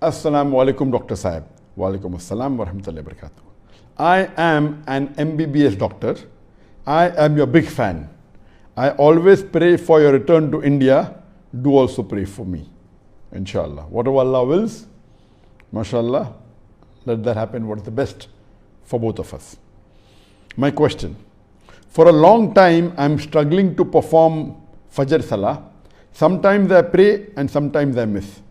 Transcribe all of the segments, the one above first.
Assalamu alaikum, Dr. Saab. Wa alaikum assalam wa rahmatullahi wa barakatuh. I am an MBBS doctor. I am your big fan. I always pray for your return to India. Do also pray for me. Inshallah. Whatever Allah wills, mashallah, let that happen. What is the best for both of us? My question. For a long time, I am struggling to perform Fajr Salah. Sometimes I pray and sometimes I miss.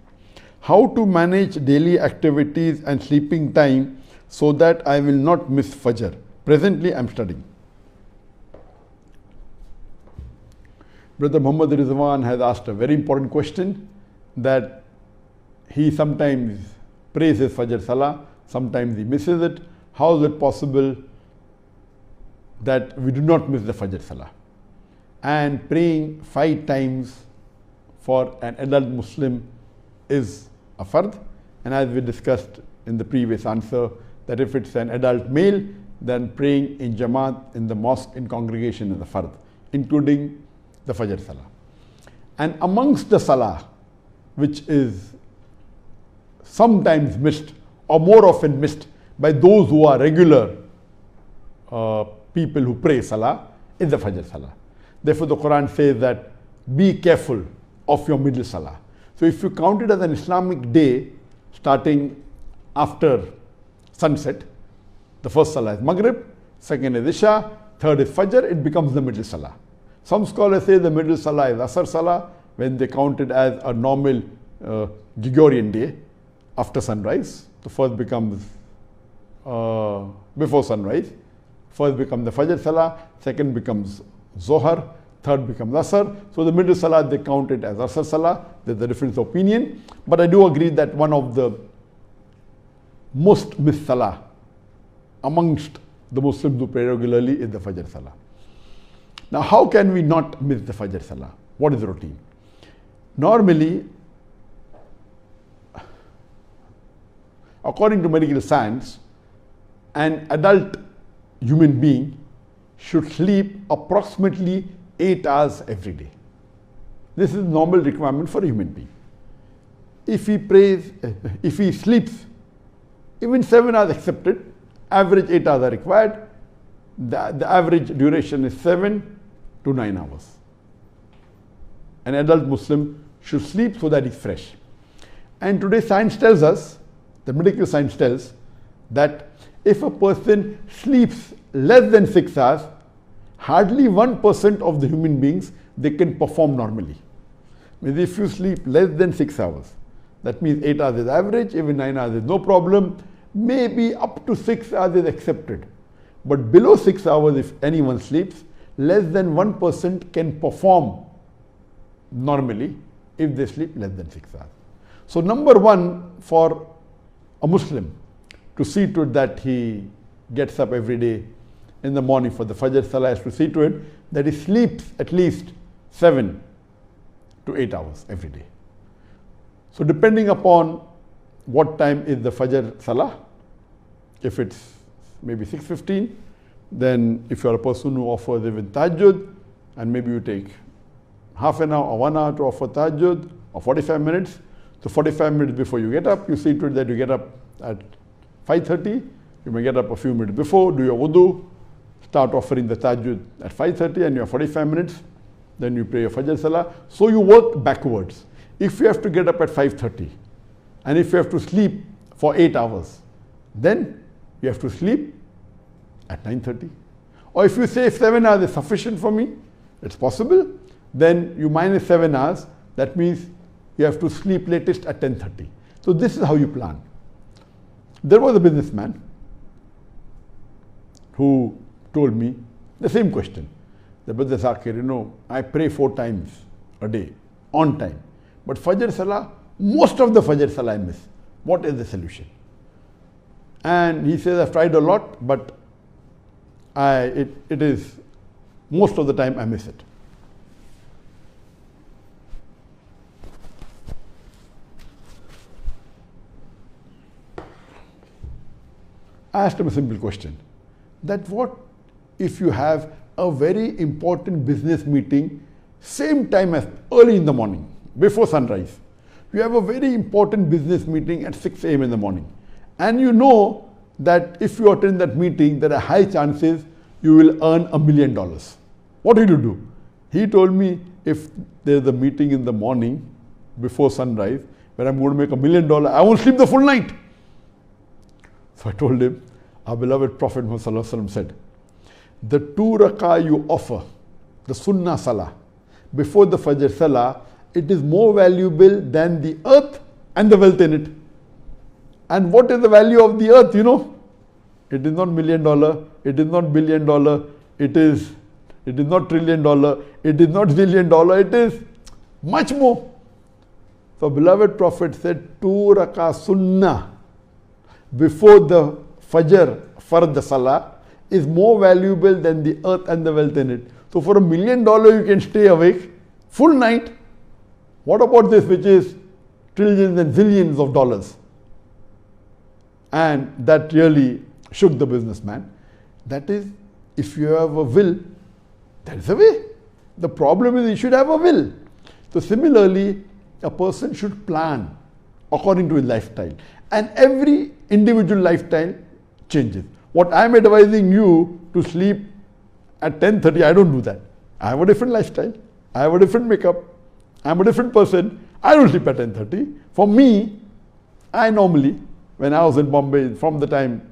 How to manage daily activities and sleeping time so that I will not miss Fajr? Presently, I am studying. Brother Muhammad Rizwan has asked a very important question, that he sometimes prays his Fajr Salah, sometimes he misses it. How is it possible that we do not miss the Fajr Salah? And praying 5 times for an adult Muslim is a fard. And as we discussed in the previous answer, that if it's an adult male, then praying in Jamaat, in the mosque, in congregation is a fard, including the Fajr Salah. And amongst the Salah, which is sometimes missed or more often missed by those who are regular people who pray Salah, is the Fajr Salah. Therefore, the Quran says that be careful of your middle Salah. So if you count it as an Islamic day starting after sunset, the first Salah is Maghrib, second is Isha, third is Fajr, it becomes the middle Salah. Some scholars say the middle Salah is Asr Salah, when they count it as a normal Gregorian day after sunrise. The first becomes before sunrise. First becomes the Fajr Salah, second becomes Zohar, third becomes Asr. So the middle Salah, they count it as Asr Salah. There's a difference of opinion. But I do agree that one of the most missed Salah amongst the Muslims who pray regularly is the Fajr Salah. Now, how can we not miss the Fajr Salah? What is the routine? Normally, according to medical science, an adult human being should sleep approximately 8 hours every day. This is normal requirement for a human being. If he sleeps, even 7 hours accepted, average 8 hours are required. The average duration is 7 to 9 hours. An adult Muslim should sleep so that he's fresh. And today science tells us, the medical science tells, that if a person sleeps less than 6 hours, hardly 1% of the human beings, they can perform normally. Maybe if you sleep less than 6 hours, that means 8 hours is average, even 9 hours is no problem, maybe up to 6 hours is accepted. But below 6 hours, if anyone sleeps, less than 1% can perform normally if they sleep less than 6 hours. So number one for a Muslim to see to it that he gets up every day in the morning for the Fajr Salah is to see to it that he sleeps at least 7 to 8 hours every day. So depending upon what time is the Fajr Salah, if it's maybe 6:15, then if you're a person who offers even Tahajjud, and maybe you take half an hour or 1 hour to offer Tahajjud, or 45 minutes, so 45 minutes before you get up, you see to it that you get up at 5:30, you may get up a few minutes before, do your wudu, start offering the Tahajjud at 5:30, and you have 45 minutes, then you pray your Fajr Salah. So you work backwards. If you have to get up at 5:30, and if you have to sleep for 8 hours, then you have to sleep at 9:30. Or if you say 7 hours is sufficient for me, it's possible, then you minus 7 hours, that means you have to sleep latest at 10:30. So this is how you plan. There was a businessman who told me the same question. The Brother Zakir, I pray 4 times a day, on time. But Fajr Salah, most of the Fajr Salah I miss. What is the solution? And he says, I've tried a lot, but it is most of the time I miss it. I asked him a simple question, that what if you have a very important business meeting same time as early in the morning, before sunrise? you have a very important business meeting at 6 a.m. in the morning, and you know that if you attend that meeting, there are high chances you will earn $1 million. What will you do? He told me, if there's a meeting in the morning before sunrise where I'm going to make $1 million, I won't sleep the full night. So I told him, our beloved Prophet Muhammad said, the 2 rakah you offer, the sunnah salah, before the Fajr salah, it is more valuable than the earth and the wealth in it. And what is the value of the earth, you know? It is not $1 million, it is not $1 billion, it is not $1 trillion, it is not $1 zillion, it is much more. So beloved Prophet said, 2 rakah sunnah before the Fajr Fard Salah is more valuable than the earth and the wealth in it. So for $1 million you can stay awake full night. What about this, which is trillions and zillions of dollars? And that really shook the businessman. That is, if you have a will, that is the way. The problem is you should have a will. So similarly, a person should plan according to his lifestyle. And every individual lifestyle changes. What I am advising you to sleep at 10:30, I don't do that. I have a different lifestyle. I have a different makeup. I am a different person. I don't sleep at 10:30. For me, I normally, when I was in Bombay, from the time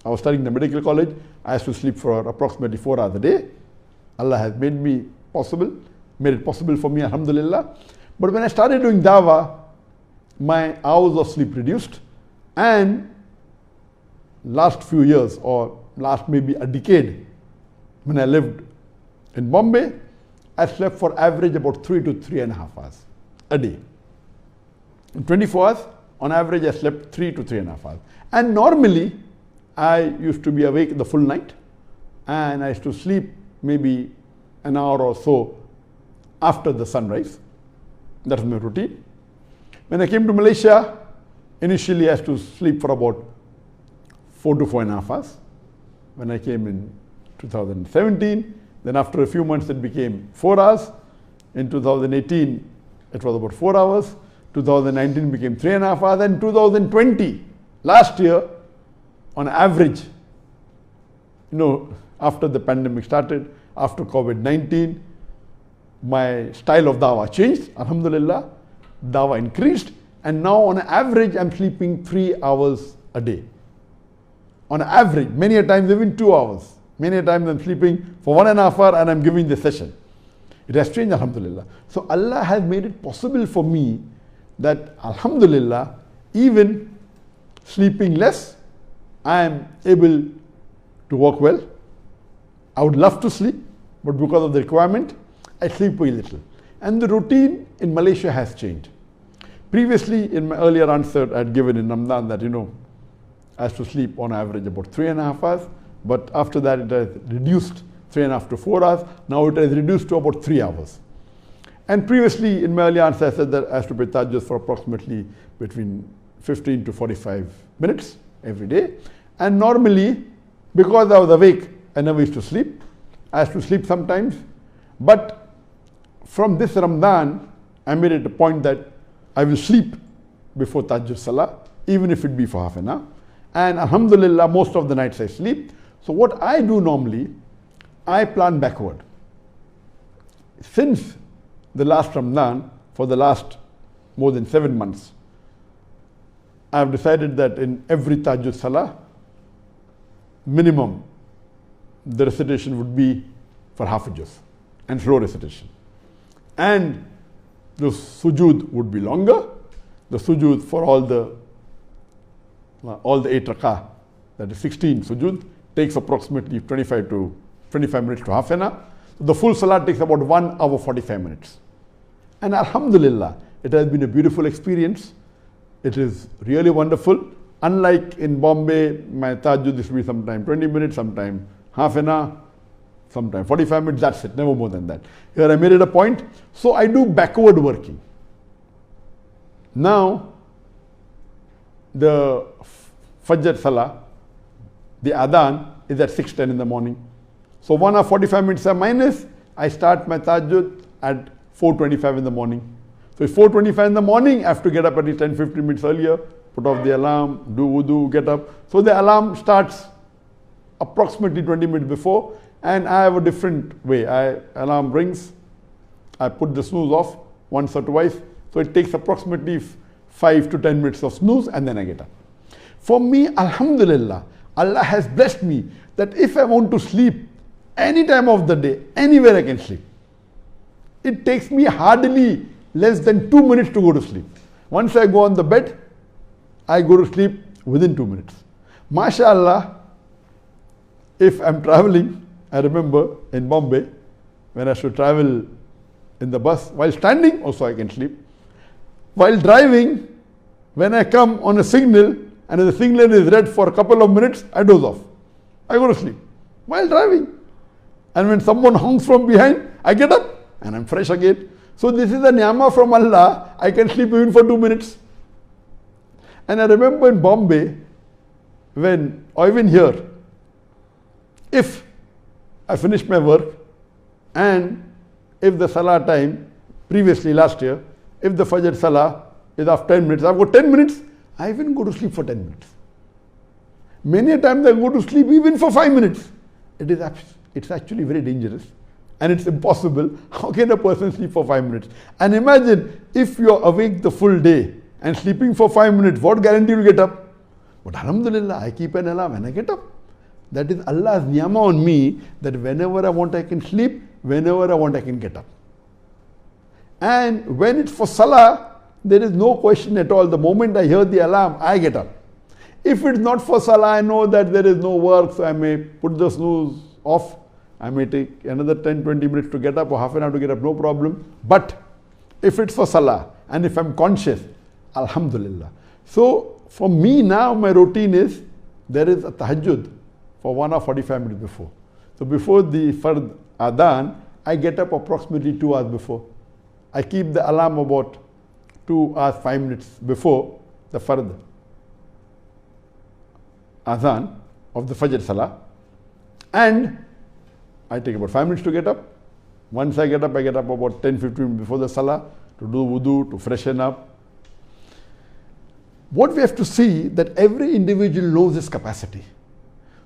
I was studying in the medical college, I used to sleep for approximately 4 hours a day. Allah has made it possible for me, alhamdulillah. But when I started doing dawah, my hours of sleep reduced, and last few years, or last maybe a decade, when I lived in Bombay, I slept for average about 3 to 3.5 hours a day. In 24 hours, on average, I slept 3 to 3.5 hours. And normally, I used to be awake the full night, and I used to sleep maybe an hour or so after the sunrise. That was my routine. When I came to Malaysia, initially I used to sleep for about 4 to 4.5 hours. When I came in 2017, then after a few months it became 4 hours. In 2018, it was about 4 hours. 2019 became 3.5 hours. And 2020, last year, on average, after the pandemic started, after COVID-19, my style of dawah changed, alhamdulillah. Dawah increased, and now on average I'm sleeping 3 hours a day. On average, many a times even 2 hours. Many a times I'm sleeping for 1.5 hours and I'm giving the session. It has changed, alhamdulillah. So Allah has made it possible for me that, alhamdulillah, even sleeping less, I am able to work well. I would love to sleep, but because of the requirement, I sleep very little. And the routine in Malaysia has changed. Previously, in my earlier answer, I had given in Ramadan that, I used to sleep on average about 3.5 hours, but after that it has reduced 3.5 to 4 hours. Now it has reduced to about 3 hours. And previously, in my earlier answer, I said that I used to pay tahajjud for approximately between 15 to 45 minutes every day. And normally, because I was awake, I never used to sleep. I used to sleep sometimes. But from this Ramadan, I made it a point that I will sleep before Tahajjud Salah, even if it be for half an hour. And alhamdulillah, most of the nights I sleep. So what I do normally, I plan backward. Since the last Ramadan, for the last more than 7 months, I have decided that in every Tahajjud Salah, minimum, the recitation would be for half a juz and slow recitation. And the sujood would be longer. The sujood for all the 8 rakah, that is 16 sujood, takes approximately 25 minutes to half an hour. So the full salah takes about 1 hour 45 minutes. And alhamdulillah, it has been a beautiful experience. It is really wonderful. Unlike in Bombay, my tahajjud used to be sometime 20 minutes, sometime half an hour, sometime 45 minutes, that's it, never more than that. Here I made it a point. So I do backward working. Now, the Fajr Salah, the Adhan is at 6:10 in the morning. So 1 hour 45 minutes are minus. I start my tahajjud at 4:25 in the morning. So it's 4:25 in the morning, I have to get up at least 10-15 minutes earlier, put off the alarm, do wudu, get up. So the alarm starts approximately 20 minutes before, and I have a different way. Alarm rings, I put the snooze off once or twice, so it takes approximately 5 to 10 minutes of snooze, and then I get up. For me, alhamdulillah, Allah has blessed me that if I want to sleep any time of the day, anywhere I can sleep. It takes me hardly less than 2 minutes to go to sleep. Once I go on the bed, I go to sleep within 2 minutes. MashaAllah, if I'm traveling, I remember in Bombay, when I should travel in the bus, while standing also I can sleep. While driving, when I come on a signal, and if the signal is red for a couple of minutes, I doze off. I go to sleep while driving. And when someone honks from behind, I get up and I'm fresh again. So this is a ni'mah from Allah. I can sleep even for 2 minutes. And I remember in Bombay, or even here, if I finish my work and if the Salah time, previously last year, if the Fajr Salah is after 10 minutes, I've got 10 minutes, I even go to sleep for 10 minutes. Many a times I go to sleep even for 5 minutes. It's actually very dangerous and it's impossible. How can a person sleep for 5 minutes? And imagine if you're awake the full day and sleeping for 5 minutes, what guarantee you'll get up? But alhamdulillah, I keep an alarm and I get up. That is Allah's ni'mah on me, that whenever I want I can sleep, whenever I want I can get up. And when it's for Salah, there is no question at all. The moment I hear the alarm, I get up. If it's not for Salah, I know that there is no work, so I may put the snooze off. I may take another 10-20 minutes to get up or half an hour to get up, no problem. But if it's for Salah and if I'm conscious, alhamdulillah. So for me now, my routine is, there is a tahajjud for 1 hour 45 minutes before. So before the Fard Adhan, I get up approximately 2 hours before. I keep the alarm about 2 hours 5 minutes before the Fard Adhan of the Fajr Salah, and I take about 5 minutes to get up. Once I get up about 10-15 minutes before the Salah to do wudu, to freshen up. What we have to see, that every individual knows his capacity.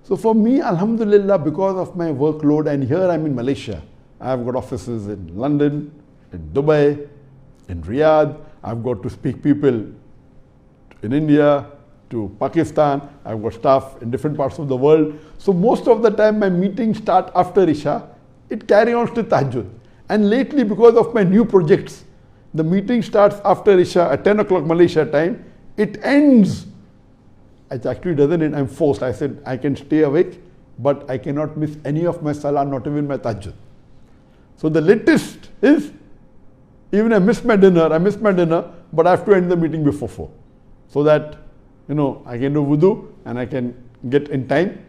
So for me, alhamdulillah, because of my workload, and here I'm in Malaysia, I've got offices in London, in Dubai, in Riyadh, I've got to speak people in India, to Pakistan, I've got staff in different parts of the world. So most of the time my meetings start after Isha, it carries on to Tahajjud. And lately, because of my new projects, the meeting starts after Isha at 10 o'clock Malaysia time, it ends. It actually doesn't end, I'm forced. I said I can stay awake, but I cannot miss any of my Salah, not even my Tahajjud. So the latest is, even I miss my dinner, but I have to end the meeting before 4. So that, I can do wudu and I can get in time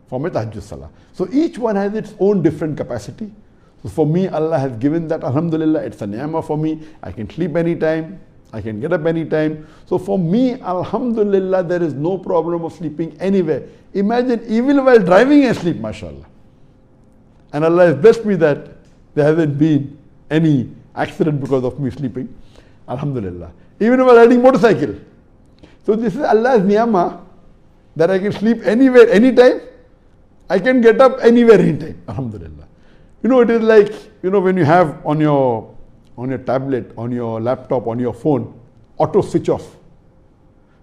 for my Tahajjud Salah. So each one has its own different capacity. So for me, Allah has given that, alhamdulillah, it's a ni'mah for me. I can sleep anytime, I can get up anytime. So for me, alhamdulillah, there is no problem of sleeping anywhere. Imagine, even while driving I sleep, mashallah. And Allah has blessed me that there hasn't been any accident because of me sleeping, alhamdulillah. Even while riding motorcycle. So this is Allah's ni'mah, that I can sleep anywhere, anytime. I can get up anywhere, anytime, alhamdulillah. It is like, when you have on your tablet, on your laptop, on your phone, auto switch off.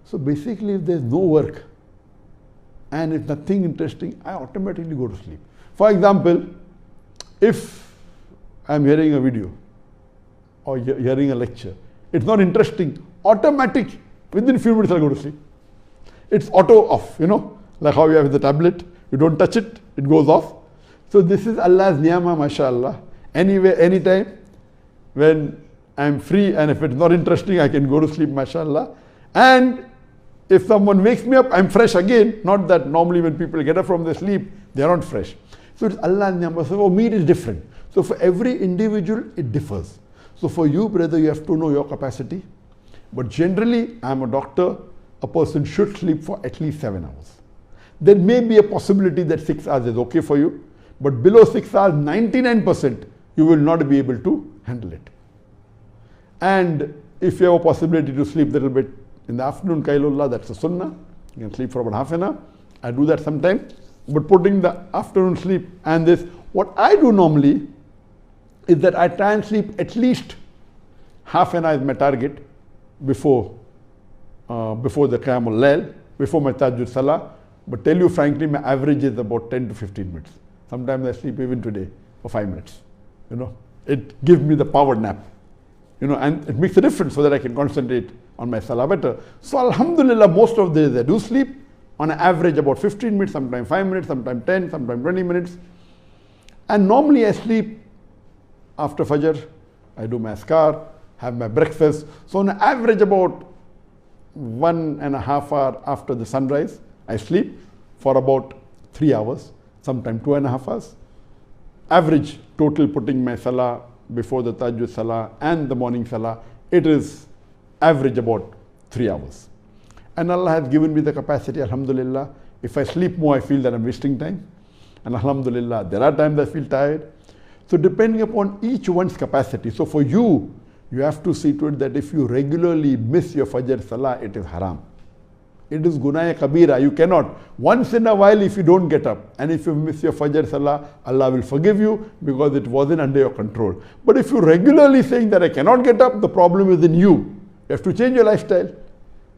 So basically, if there's no work and if nothing interesting, I automatically go to sleep. For example, if I'm hearing a video or hearing a lecture, it's not interesting, automatic, within a few minutes I'll go to sleep. It's auto off, like how you have the tablet, you don't touch it, it goes off. So this is Allah's ni'mah, mashallah. Anywhere, anytime, when I'm free and if it's not interesting, I can go to sleep, mashallah. And if someone wakes me up, I'm fresh again. Not that normally when people get up from their sleep, they are not fresh. So it's Allah's ni'mah. So for me it is different. So for every individual, it differs. So for you, brother, you have to know your capacity. But generally, I'm a doctor, a person should sleep for at least 7 hours. There may be a possibility that 6 hours is okay for you, but below 6 hours, 99%, you will not be able to handle it. And if you have a possibility to sleep a little bit in the afternoon, Qailullah, that's a sunnah. You can sleep for about half an hour. I do that sometimes. But putting the afternoon sleep and this, what I do normally is that I try and sleep at least half an hour is my target before the Qiyamul Layl, before my Tahajjud Salah. But tell you frankly, my average is about 10 to 15 minutes. Sometimes I sleep even today for 5 minutes. You know, it gives me the power nap. You know, and it makes a difference so that I can concentrate on my Salah better. So Alhamdulillah, most of the days I do sleep on an average about 15 minutes, sometimes 5 minutes, sometimes 10, sometimes 20 minutes. And normally I sleep after Fajr. I do my askar, have my breakfast. So on average about 1.5 hours after the sunrise, I sleep for about 3 hours, sometimes 2.5 hours. Average total putting my Salah before the Tahajjud Salah and the morning Salah, it is average about 3 hours. And Allah has given me the capacity, Alhamdulillah. If I sleep more, I feel that I'm wasting time. And Alhamdulillah, there are times I feel tired. So depending upon each one's capacity. So for you, you have to see to it that if you regularly miss your Fajr Salah, it is haram. It is Gunaya Kabira. You cannot. Once in a while, if you don't get up, and if you miss your Fajr Salah, Allah will forgive you because it wasn't under your control. But if you're regularly saying that I cannot get up, the problem is in you. You have to change your lifestyle.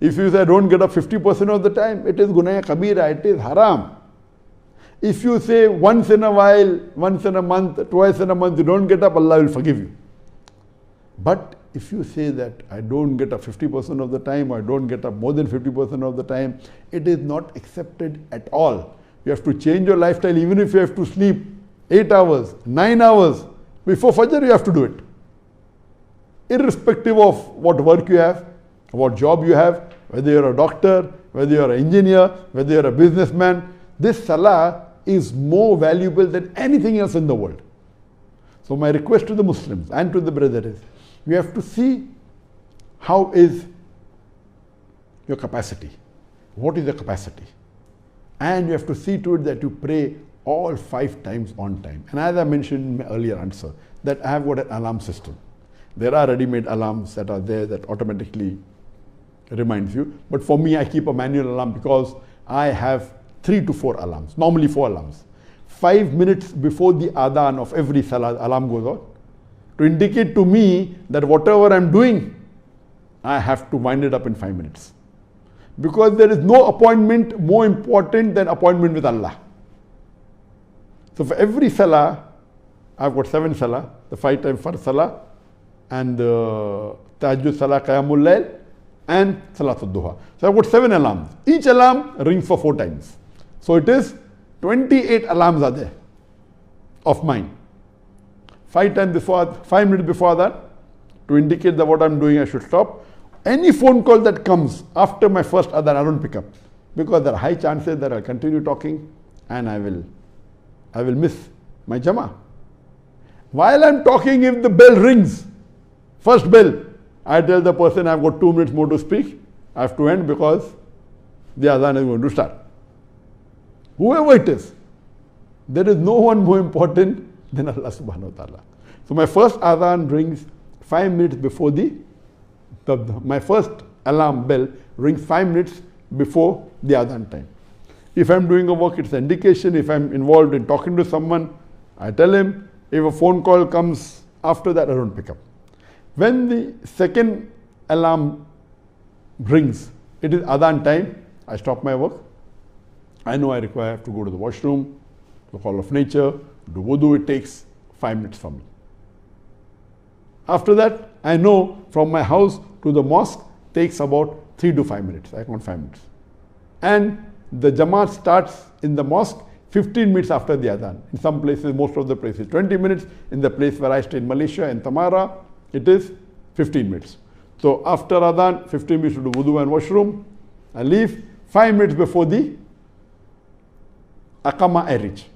If you say I don't get up 50% of the time, it is Gunaya Kabira. It is haram. If you say once in a while, once in a month, twice in a month, you don't get up, Allah will forgive you. But if you say that I don't get up 50% of the time, or I don't get up more than 50% of the time, it is not accepted at all. You have to change your lifestyle. Even if you have to sleep 8 hours, 9 hours before Fajr, you have to do it. Irrespective of what work you have, what job you have, whether you're a doctor, whether you're an engineer, whether you're a businessman, this Salah is more valuable than anything else in the world. So my request to the Muslims and to the brother is, you have to see how is your capacity. What is your capacity? And you have to see to it that you pray all 5 times on time. And as I mentioned in my earlier answer, that I have got an alarm system. There are ready-made alarms that are there that automatically reminds you. But for me, I keep a manual alarm because I have 3 to 4 alarms, normally 4 alarms. 5 minutes before the adhan of every salah, alarm goes on to indicate to me that whatever I'm doing, I have to wind it up in 5 minutes. Because there is no appointment more important than appointment with Allah. So for every salah, I've got 7 salah, the 5 times first salah, and the Tahajjud Salah, Qiyamul Layl, and Salatul Duha. So I've got 7 alarms. Each alarm rings for 4 times. So it is 28 alarms are there of mine. 5 minutes before that, to indicate that what I'm doing, I should stop. Any phone call that comes after my first adhan, I don't pick up, because there are high chances that I'll continue talking and I will miss my Jama'ah. While I'm talking, if the bell rings, first bell, I tell the person I've got 2 minutes more to speak. I have to end because the adhan is going to start. Whoever it is, there is no one more important than Allah subhanahu wa ta'ala. So my first adhan rings 5 minutes before my first alarm bell rings 5 minutes before the adhan time. If I'm doing a work, it's an indication. If I'm involved in talking to someone, I tell him. If a phone call comes after that, I don't pick up. When the second alarm rings, it is adhan time, I stop my work. I know I have to go to the washroom, the call of nature, do wudu. It takes 5 minutes for me. After that, I know from my house to the mosque takes about 3 to 5 minutes. I count 5 minutes. And the Jamaat starts in the mosque 15 minutes after the adhan. In some places, most of the places, 20 minutes. In the place where I stay in Malaysia, in Tamara, it is 15 minutes. So after adhan, 15 minutes to do wudu and washroom. I leave 5 minutes before the Aqama I reach.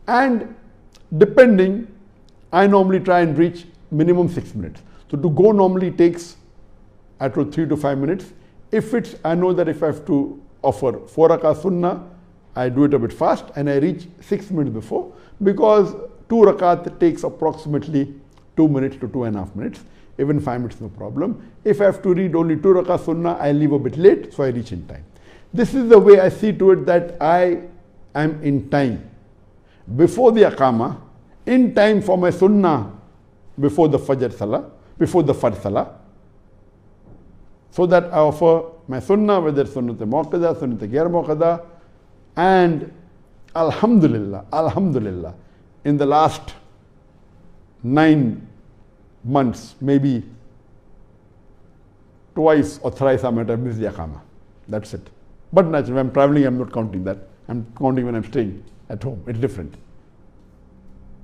And depending, I normally try and reach minimum 6 minutes. So to go normally takes at 3 to 5 minutes. If it's, I know that if I have to offer 4 rakah sunnah, I do it a bit fast and I reach 6 minutes before, because 2 rakat takes approximately 2 minutes to 2.5 minutes. even 5 minutes no problem. If I have to read only 2 rakah sunnah, I leave a bit late, so I reach in time. This is the way I see to it that I am in time before the aqama, in time for my sunnah before the fajr salah, before the fard salah, so that I offer my sunnah, whether it's sunnat muakkada, sunnat ghair muakkada, and alhamdulillah, alhamdulillah, in the last 9 months, maybe twice or thrice I might have missed the aqama. That's it. But naturally, when I'm traveling, I'm not counting that. I'm counting when I'm staying at home. It's different.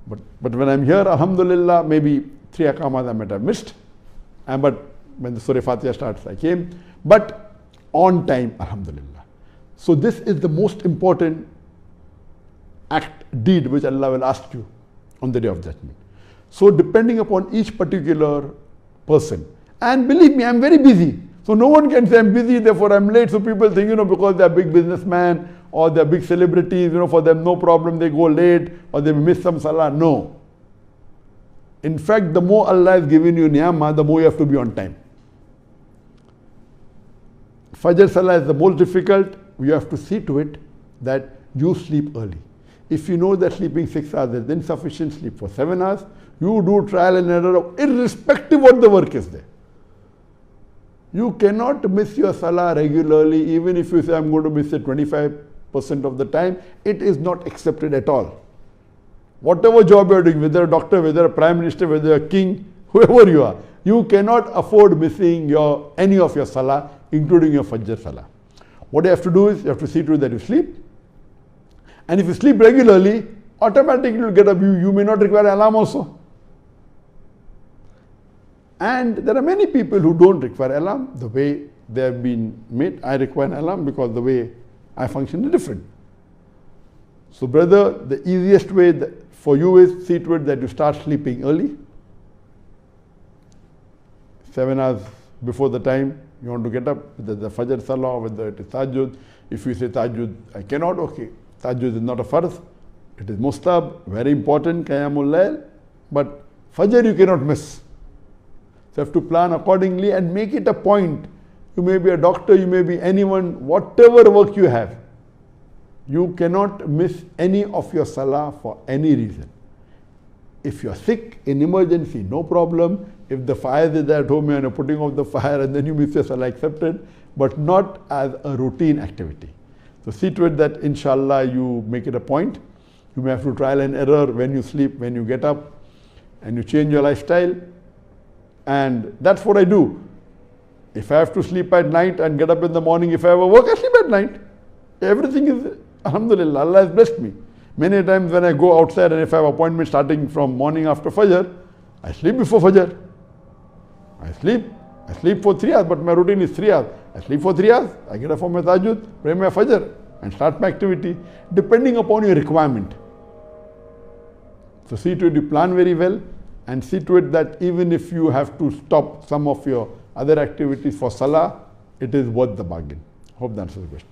But when I'm here, alhamdulillah, maybe 3 aqamas I might have missed. But when the Surah Fatiha starts, I came. But on time, alhamdulillah. So this is the most important deed which Allah will ask you on the Day of Judgment. So depending upon each particular person, and believe me, I'm very busy. So no one can say I'm busy, therefore I'm late. So people think, because they're big businessmen or they're big celebrities, for them no problem, they go late or they miss some salah. No. In fact, the more Allah has given you ni'mah, the more you have to be on time. Fajr salah is the most difficult. You have to see to it that you sleep early. If you know that sleeping 6 hours is insufficient, sleep for 7 hours. You do trial and error, irrespective what the work is there. You cannot miss your salah regularly, even if you say I'm going to miss it 25% of the time. It is not accepted at all. Whatever job you are doing, whether a doctor, whether a prime minister, whether a king, whoever you are, you cannot afford missing any of your salah, including your fajr salah. What you have to do is, you have to see to it that you sleep. And if you sleep regularly, automatically you will get up. You may not require alarm also. And there are many people who don't require alarm the way they have been made. I require an alarm because the way I function is different. So brother, the easiest way for you is see to it that you start sleeping early. 7 hours before the time you want to get up, whether the Fajr Salah, whether it is Tahajjud. If you say Tahajjud, I cannot, okay. Tahajjud is not a farz. It is mustab, very important, Qiyamul Layl. But Fajr you cannot miss. So you have to plan accordingly and make it a point. You may be a doctor, you may be anyone, whatever work you have. You cannot miss any of your salah for any reason. If you are sick, in emergency, no problem. If the fire is at home and you're putting off the fire and then you miss your salah, accepted, but not as a routine activity. So see to it that inshallah you make it a point. You may have to trial and error when you sleep, when you get up, and you change your lifestyle. And that's what I do. If I have to sleep at night and get up in the morning, if I have a work, I sleep at night. Everything is, alhamdulillah, Allah has blessed me. Many times when I go outside and if I have appointment starting from morning after Fajr, I sleep before Fajr. I sleep for 3 hours, but my routine is 3 hours. I sleep for 3 hours, I get up for my Tahajjud, pray my Fajr, and start my activity, depending upon your requirement. So see to it, you plan very well, and see to it that even if you have to stop some of your other activities for Salah, it is worth the bargain. Hope that answers the question.